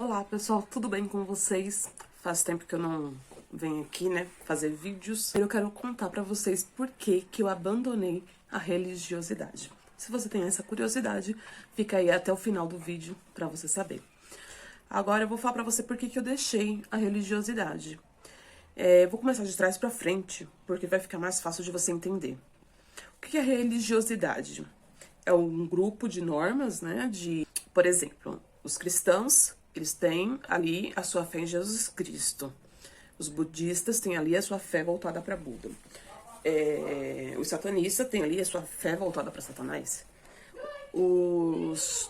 Olá pessoal, tudo bem com vocês? Faz tempo que eu não venho aqui, né, fazer vídeos. Eu quero contar pra vocês por que eu abandonei a religiosidade. Se você tem essa curiosidade, fica aí até o final do vídeo pra você saber. Agora eu vou falar pra você por que eu deixei a religiosidade. Vou começar de trás pra frente, porque vai ficar mais fácil de você entender. O que é religiosidade? É um grupo de normas, né, por exemplo, os cristãos, eles têm ali a sua fé em Jesus Cristo. Os budistas têm ali a sua fé voltada para Buda. Os satanistas têm ali a sua fé voltada para Satanás.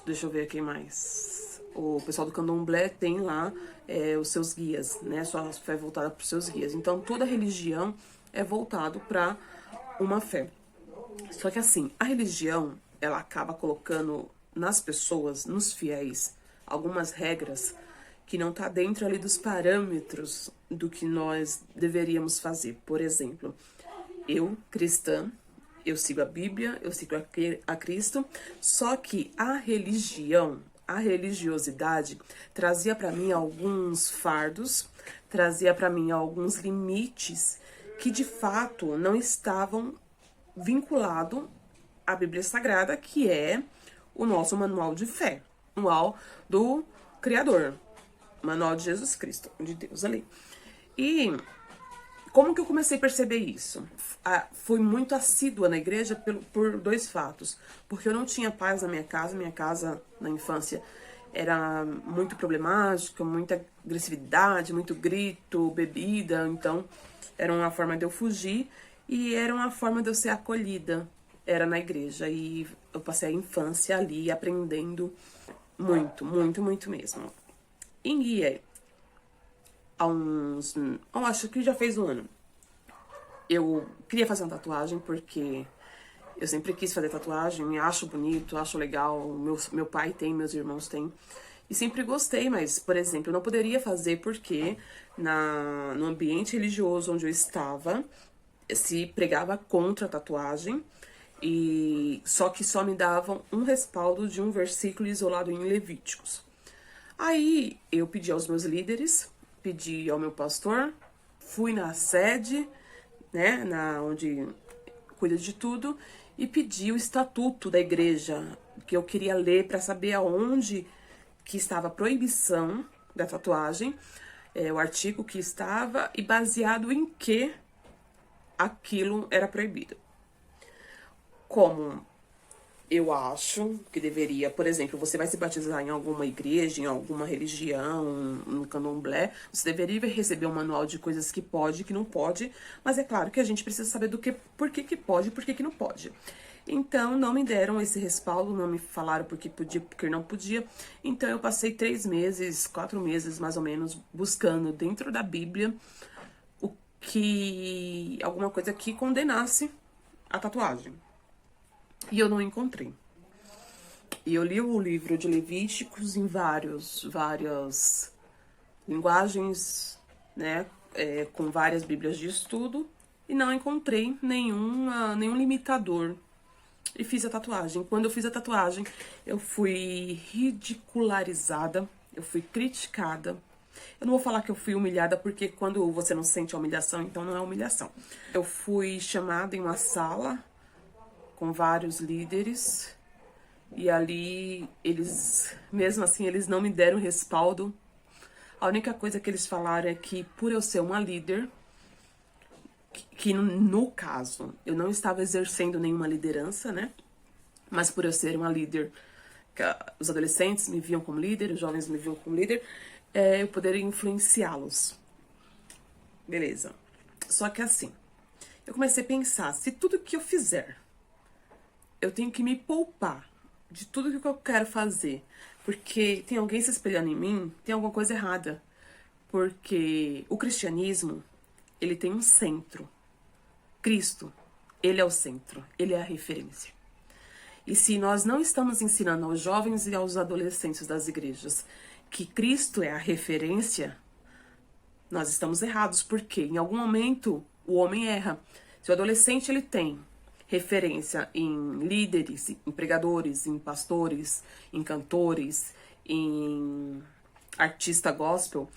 Deixa eu ver aqui mais. O pessoal do Candomblé tem lá os seus guias, né? A sua fé voltada para os seus guias. Então, toda religião é voltado para uma fé. Só que assim, a religião, ela acaba colocando nas pessoas, nos fiéis, algumas regras que não tá dentro ali dos parâmetros do que nós deveríamos fazer. Por exemplo, eu, cristã, eu sigo a Bíblia, eu sigo a Cristo, só que a religião, a religiosidade trazia para mim alguns fardos, trazia para mim alguns limites que de fato não estavam vinculados à Bíblia Sagrada, que é o nosso manual de fé, manual do Criador, manual de Jesus Cristo, de Deus ali. E como que eu comecei a perceber isso? Fui muito assídua na igreja por dois fatos. Porque eu não tinha paz na minha casa na infância era muito problemática, muita agressividade, muito grito, bebida, então era uma forma de eu fugir e era uma forma de eu ser acolhida, era na igreja. E eu passei a infância ali aprendendo muito, muito, muito mesmo. E acho que já fez um ano, eu queria fazer uma tatuagem porque eu sempre quis fazer tatuagem, acho bonito, acho legal, meu pai tem, meus irmãos têm. E sempre gostei, mas, por exemplo, eu não poderia fazer porque no ambiente religioso onde eu estava, se pregava contra a tatuagem, e só me davam um respaldo de um versículo isolado em Levíticos. Aí eu pedi aos meus líderes, pedi ao meu pastor, fui na sede, né, onde cuida de tudo, e pedi o estatuto da igreja, que eu queria ler para saber aonde que estava a proibição da tatuagem, o artigo que estava e baseado em que aquilo era proibido. Como eu acho que deveria, por exemplo, você vai se batizar em alguma igreja, em alguma religião, no candomblé, você deveria receber um manual de coisas que pode e que não pode, mas é claro que a gente precisa saber por que pode e por que não pode. Então, não me deram esse respaldo, não me falaram por que podia, porque não podia. Então, eu passei 3 meses, 4 meses, mais ou menos, buscando dentro da Bíblia alguma coisa que condenasse a tatuagem. E eu não encontrei. E eu li o livro de Levíticos em várias linguagens, né, com várias bíblias de estudo, e não encontrei nenhum limitador. E fiz a tatuagem. Quando eu fiz a tatuagem, eu fui ridicularizada, eu fui criticada. Eu não vou falar que eu fui humilhada, porque quando você não sente a humilhação, então não é humilhação. Eu fui chamada em uma sala com vários líderes, e ali mesmo assim, eles não me deram respaldo. A única coisa que eles falaram é que por eu ser uma líder, que no caso, eu não estava exercendo nenhuma liderança, né? Mas por eu ser uma líder, os adolescentes me viam como líder, os jovens me viam como líder, eu poderia influenciá-los. Beleza. Só que assim, eu comecei a pensar, se tudo que eu fizer eu tenho que me poupar de tudo que eu quero fazer, porque tem alguém se espelhando em mim, tem alguma coisa errada. Porque o cristianismo, ele tem um centro. Cristo, ele é o centro, ele é a referência. E se nós não estamos ensinando aos jovens e aos adolescentes das igrejas que Cristo é a referência, nós estamos errados, porque em algum momento o homem erra. Se o adolescente ele tem referência em líderes, em pregadores, em pastores, em cantores, em artista gospel,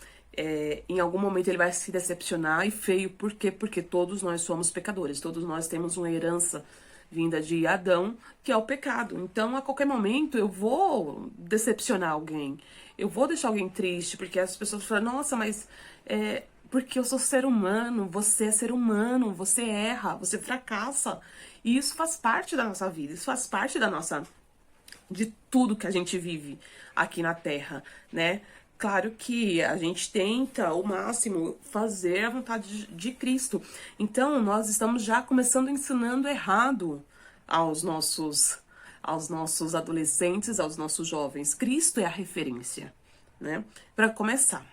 em algum momento ele vai se decepcionar, e feio. Por quê? Porque todos nós somos pecadores, todos nós temos uma herança vinda de Adão, que é o pecado. Então, a qualquer momento, eu vou decepcionar alguém, eu vou deixar alguém triste, porque as pessoas falam, nossa, mas porque eu sou ser humano, você é ser humano, você erra, você fracassa. E isso faz parte da nossa vida, isso faz parte de tudo que a gente vive aqui na Terra, né? Claro que a gente tenta ao máximo fazer a vontade de Cristo. Então, nós estamos já começando ensinando errado aos nossos adolescentes, aos nossos jovens. Cristo é a referência, né? Para começar.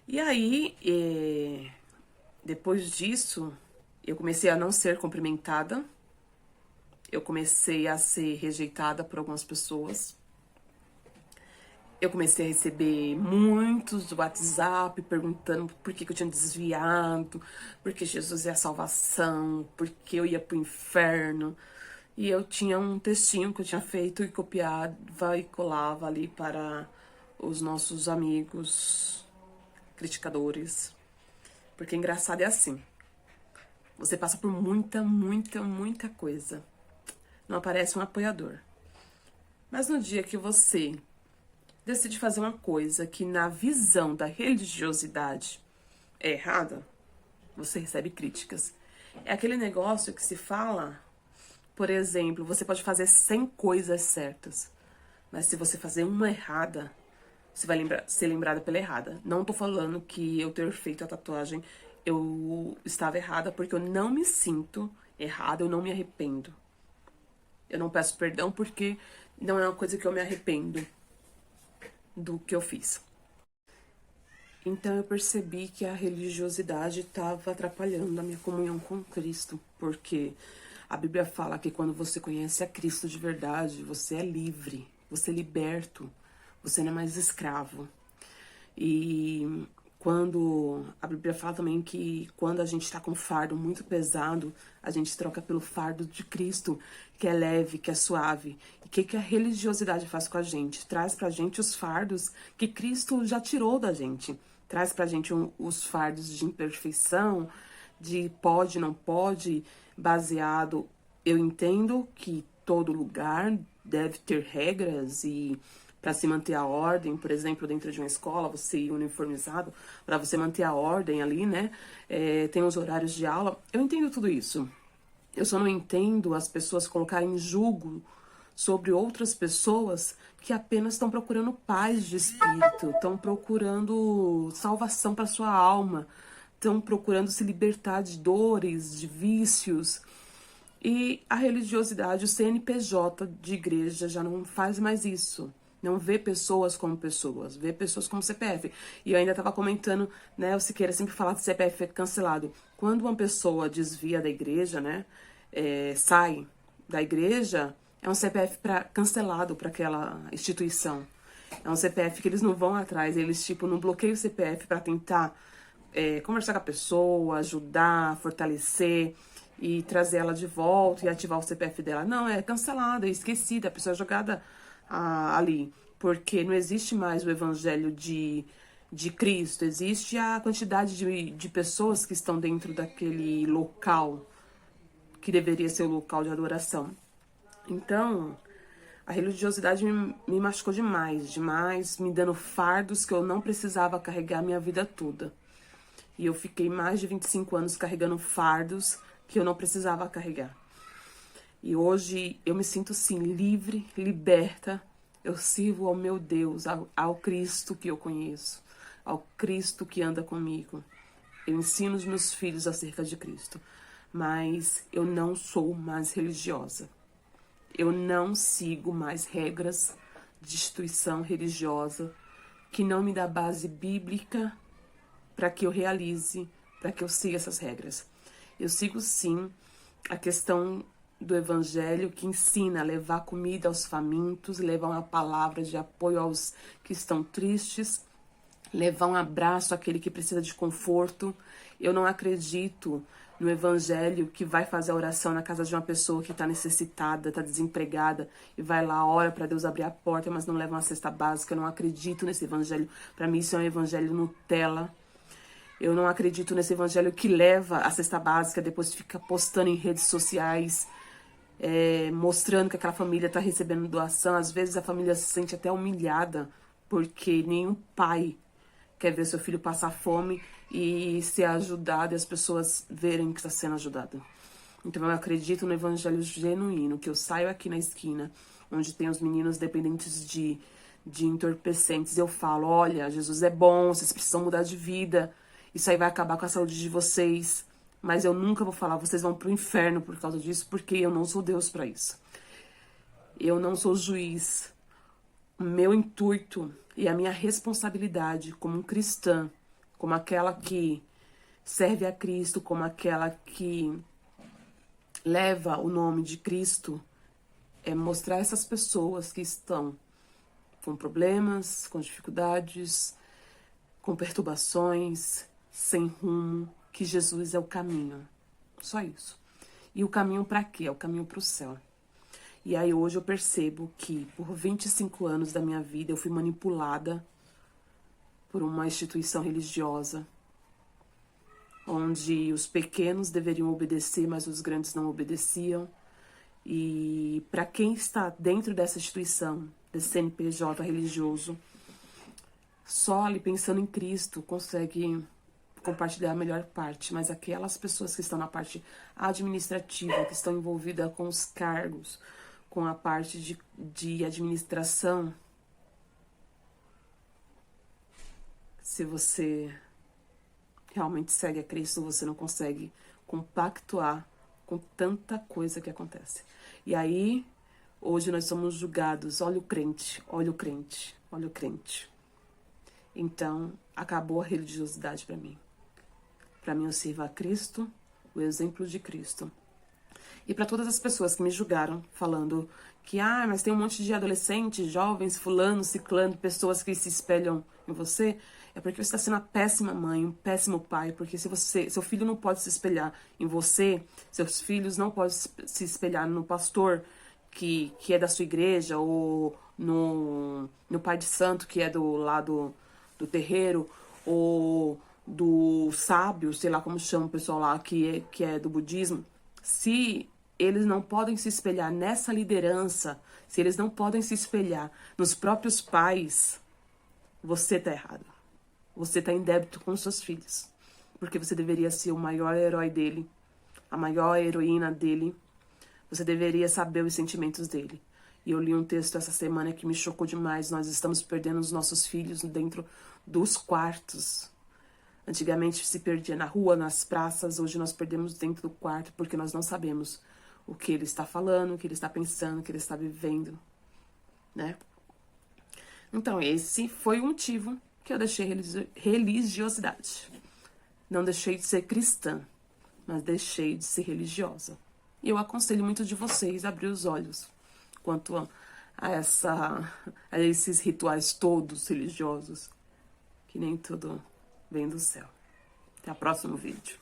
E aí, depois disso, eu comecei a não ser cumprimentada. Eu comecei a ser rejeitada por algumas pessoas. Eu comecei a receber muitos WhatsApp perguntando por que eu tinha desviado, porque Jesus é a salvação, porque eu ia pro inferno. E eu tinha um textinho que eu tinha feito e copiava e colava ali para os nossos amigos criticadores. Porque engraçado é assim. Você passa por muita, muita, muita coisa. Não aparece um apoiador. Mas no dia que você decide fazer uma coisa que na visão da religiosidade é errada, você recebe críticas. É aquele negócio que se fala, por exemplo, você pode fazer 100 coisas certas, mas se você fazer uma errada, você vai ser lembrada pela errada. Não tô falando que eu ter feito a tatuagem eu estava errada, porque eu não me sinto errada, eu não me arrependo. Eu não peço perdão porque não é uma coisa que eu me arrependo do que eu fiz. Então eu percebi que a religiosidade estava atrapalhando a minha comunhão com Cristo, porque a Bíblia fala que quando você conhece a Cristo de verdade, você é livre, você é liberto, você não é mais escravo. E quando a Bíblia fala também que quando a gente está com um fardo muito pesado, a gente troca pelo fardo de Cristo, que é leve, que é suave. E o que a religiosidade faz com a gente? Traz pra gente os fardos que Cristo já tirou da gente. Traz pra gente os fardos de imperfeição, de pode, não pode, baseado... Eu entendo que todo lugar deve ter regras e para se manter a ordem, por exemplo, dentro de uma escola, você ir uniformizado, para você manter a ordem ali, né? Tem os horários de aula. Eu entendo tudo isso. Eu só não entendo as pessoas colocarem julgo sobre outras pessoas que apenas estão procurando paz de espírito, estão procurando salvação para sua alma, estão procurando se libertar de dores, de vícios. E a religiosidade, o CNPJ de igreja já não faz mais isso. Não vê pessoas como pessoas, vê pessoas como CPF. E eu ainda estava comentando, né, o Siqueira sempre fala de CPF cancelado. Quando uma pessoa desvia da igreja, né, sai da igreja, é um CPF cancelado para aquela instituição. É um CPF que eles não vão atrás, eles tipo não bloqueiam o CPF para tentar conversar com a pessoa, ajudar, fortalecer e trazer ela de volta e ativar o CPF dela. Não, é cancelada, é esquecida, a pessoa é jogada ali, porque não existe mais o evangelho de Cristo, existe a quantidade de pessoas que estão dentro daquele local que deveria ser o local de adoração. Então, a religiosidade me machucou demais, me dando fardos que eu não precisava carregar a minha vida toda. E eu fiquei mais de 25 anos carregando fardos que eu não precisava carregar. E hoje eu me sinto, sim, livre, liberta. Eu sirvo ao meu Deus, ao Cristo que eu conheço, ao Cristo que anda comigo. Eu ensino os meus filhos acerca de Cristo. Mas eu não sou mais religiosa. Eu não sigo mais regras de instituição religiosa que não me dá base bíblica para que eu realize, para que eu siga essas regras. Eu sigo, sim, a questão do evangelho que ensina a levar comida aos famintos, levar uma palavra de apoio aos que estão tristes, levar um abraço àquele que precisa de conforto. Eu não acredito no evangelho que vai fazer a oração na casa de uma pessoa que está necessitada, está desempregada, e vai lá, ora para Deus abrir a porta, mas não leva uma cesta básica. Eu não acredito nesse evangelho. Para mim isso é um evangelho Nutella. Eu não acredito nesse evangelho que leva a cesta básica, depois fica postando em redes sociais, mostrando que aquela família está recebendo doação. Às vezes a família se sente até humilhada, porque nenhum pai quer ver seu filho passar fome e ser ajudado e as pessoas verem que está sendo ajudado. Então eu acredito no evangelho genuíno, que eu saio aqui na esquina, onde tem os meninos dependentes de entorpecentes, eu falo, olha, Jesus é bom, vocês precisam mudar de vida, isso aí vai acabar com a saúde de vocês, mas eu nunca vou falar, vocês vão pro inferno por causa disso, porque eu não sou Deus para isso. Eu não sou juiz. O meu intuito e a minha responsabilidade como cristã, como aquela que serve a Cristo, como aquela que leva o nome de Cristo, é mostrar essas pessoas que estão com problemas, com dificuldades, com perturbações, sem rumo, que Jesus é o caminho. Só isso. E o caminho para quê? É o caminho para o céu. E aí hoje eu percebo que por 25 anos da minha vida eu fui manipulada por uma instituição religiosa, onde os pequenos deveriam obedecer, mas os grandes não obedeciam. E para quem está dentro dessa instituição, desse CNPJ religioso, só ali pensando em Cristo consegue compartilhar a melhor parte, mas aquelas pessoas que estão na parte administrativa, que estão envolvidas com os cargos, com a parte de administração, se você realmente segue a Cristo, você não consegue compactuar com tanta coisa que acontece. E aí, hoje nós somos julgados, olha o crente, olha o crente, olha o crente. Então, acabou a religiosidade para mim. Para mim, eu sirvo a Cristo, o exemplo de Cristo. E para todas as pessoas que me julgaram, falando que, mas tem um monte de adolescentes, jovens, fulano, ciclano, pessoas que se espelham em você, é porque você está sendo uma péssima mãe, um péssimo pai, porque seu filho não pode se espelhar em você, seus filhos não podem se espelhar no pastor que é da sua igreja, ou no pai de santo que é do lado do terreiro, ou do sábio, sei lá como chama o pessoal lá, que é do budismo. Se eles não podem se espelhar nessa liderança, se eles não podem se espelhar nos próprios pais, você tá errado. Você tá em débito com seus filhos. Porque você deveria ser o maior herói dele, a maior heroína dele. Você deveria saber os sentimentos dele. E eu li um texto essa semana que me chocou demais. Nós estamos perdendo os nossos filhos dentro dos quartos. Antigamente se perdia na rua, nas praças. Hoje nós perdemos dentro do quarto porque nós não sabemos o que ele está falando, o que ele está pensando, o que ele está vivendo, né? Então, esse foi o motivo que eu deixei religiosidade. Não deixei de ser cristã, mas deixei de ser religiosa. E eu aconselho muito de vocês a abrir os olhos quanto a esses rituais todos religiosos, que nem tudo vem do céu. Até o próximo vídeo.